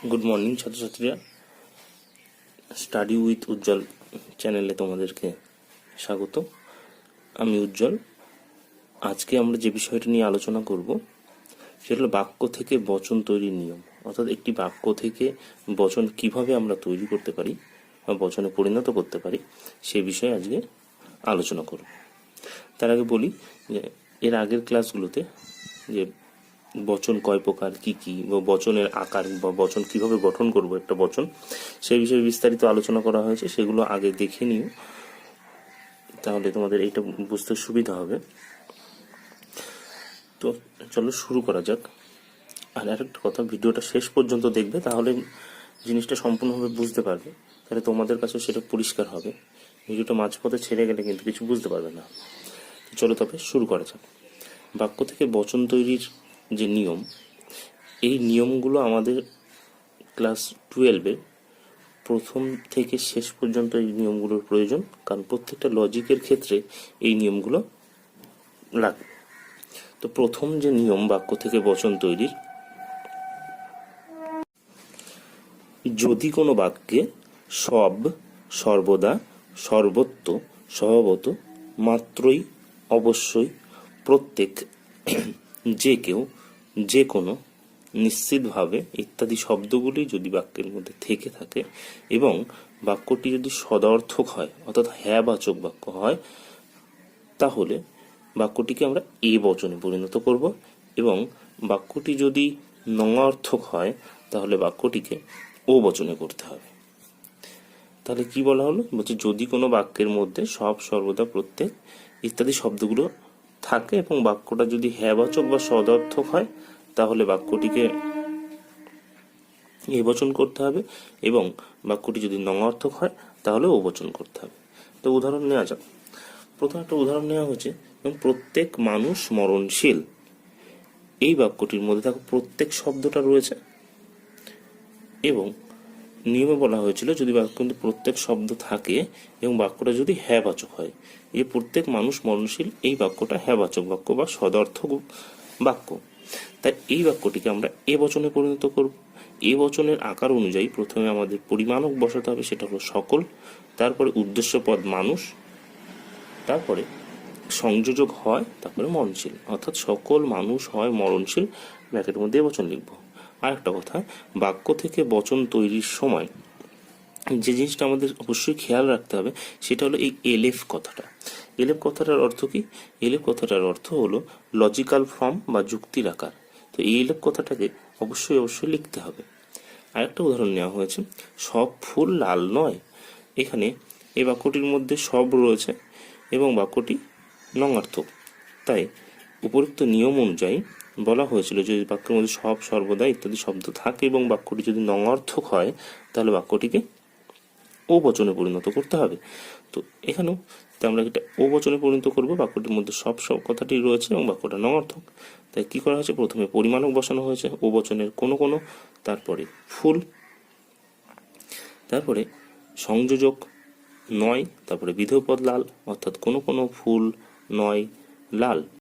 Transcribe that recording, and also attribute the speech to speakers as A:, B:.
A: Good morning ছাত্রছাত্রীরা, study with উজ্জ্বল চ্যানেলে তোমাদেরকে স্বাগত। আমি উজ্জ্বল। আজকে আমরা যে বিষয়টা নিয়ে আলোচনা করব সেটা হলো বাক্য থেকে বচন তৈরির নিয়ম, অর্থাৎ একটি বাক্য থেকে বচন কিভাবে আমরা তৈরি করতে পারি বা বচনে পরিণত করতে পারি সে বিষয়ে আজকে আলোচনা করব। তার আগে বলি যে এর আগের ক্লাসগুলোতে যে বচন কয় প্রকার, কি কি, বা বচনের আকার বা বচন কিভাবে গঠন করব একটা বচন, সেই বিষয়ে বিস্তারিত আলোচনা করা হয়েছে। সেগুলো আগে দেখে নিও, তাহলে তোমাদের এইটা বুঝতে সুবিধা হবে। তো চলো শুরু করা যাক। আর আরেকটা কথা, ভিডিওটা শেষ পর্যন্ত দেখবে, তাহলে জিনিসটা সম্পূর্ণভাবে বুঝতে পারবে, তাহলে তোমাদের কাছে সেটা পরিষ্কার হবে। ভিডিওটা মাঝপথে ছেড়ে গেলে কিন্তু কিছু বুঝতে পারবে না। চলো তবে শুরু করা যাক। বাক্য থেকে বচন তৈরির যে নিয়ম, এই নিয়মগুলো আমাদের ক্লাস 12-এর প্রথম থেকে শেষ পর্যন্ত এই নিয়মগুলোর প্রয়োজন, কারণ প্রত্যেকটা লজিকের ক্ষেত্রে এই নিয়মগুলো লাগবে। তো প্রথম যে নিয়ম বাক্য থেকে বচন তৈরির, যদি কোনো বাক্যে সব, সর্বদা, সর্বত্র, স্বভাবত, মাত্রই, অবশ্যই, প্রত্যেক, যে কেউ, যে কোনো, নিশ্চিতভাবে ইত্যাদি শব্দগুলি যদি বাক্যের মধ্যে থেকে থাকে এবং বাক্যটি যদি সদর্থক হয়, অর্থাৎ হ্যাঁবাচক বাক্য হয়, তাহলে বাক্যটিকে আমরা এ বচনে পরিণত করব, এবং বাক্যটি যদি নঙার্থক হয় তাহলে বাক্যটিকে ও বচনে করতে হবে। তাহলে কি বলা হলো? বলছে যদি কোনো বাক্যের মধ্যে সব, সর্বদা, প্রত্যেক ইত্যাদি শব্দগুলো থাকে এবং বাক্যটা যদি হ্যাঁবাচক বা সদর্থক হয় তাহলে বাক্যটিকে এ বচন করতে হবে, এবং বাক্যটি যদি নঙার্থক হয় তাহলে ও বচন করতে হবে। তো উদাহরণ নেওয়া যাক। প্রথম একটা উদাহরণ নেওয়া হচ্ছে, প্রত্যেক মানুষ মরণশীল। এই বাক্যটির মধ্যে দেখো প্রত্যেক শব্দটা রয়েছে, এবং নিয়মে বলা হয়েছিল যদি বাক্যে প্রত্যেক শব্দ থাকে এবং বাক্যটা যদি হ্যাঁবাচক হয়, এই প্রত্যেক মানুষ মরণশীল এই বাক্যটা হ্যাঁবাচক বাক্য বা সদর্থক বাক্য। তাই এই বাক্যটিকে আমরা এ বচনে পরিণত করব। এ বচনের আকার অনুযায়ী প্রথমে আমাদের পরিমাণক বসাতে হবে, সেটা হলো সকল, তারপরে উদ্দেশ্য পদ মানুষ, তারপরে সংযোজক হয়, তারপরে মরণশীল, অর্থাৎ সকল মানুষ হয় মরণশীল, ব্র্যাকেটের মধ্যে বচন লিখব। আর একটা কথা, বাক্য থেকে বচন তৈরির সময় যে জিনিসটা আমাদের অবশ্যই খেয়াল রাখতে হবে সেটা হলো এই এলএফ কথাটা। এলএফ কথাটার অর্থ কি? এলএফ কথাটার অর্থ হলো লজিক্যাল ফর্ম বা যুক্তির আকার। তো এই এলএফ কথাটাকে অবশ্যই লিখতে হবে। আরেকটা উদাহরণ নেওয়া হয়েছে, সব ফুল লাল নয়। এখানে এই বাক্যটির মধ্যে সব রয়েছে এবং বাক্যটি নঙার্থক। তাই উপরোক্ত নিয়ম অনুযায়ী বলা হয়েছিল যদি বাক্যের মধ্যে সব, সর্বদা ইত্যাদি শব্দ থাকে এবং বাক্যটি যদি নঙার্থক হয় তাহলে বাক্যটিকে ও বচনে পরিণত করতে হবে। তো এখানেও আমরা এটা ও বচনে পরিণত করব। বাক্যটির মধ্যে সব কথাটি রয়েছে এবং বাক্যটা নঙার্থক। তাই কি করা হয়েছে, প্রথমে পরিমাণক বসানো হয়েছে ও বচনের কোনো কোনো, তারপরে ফুল, তারপরে সংযোজক নয়, তারপরে বিধেয় পদ লাল, অর্থাৎ কোনো কোনো ফুল নয় লাল।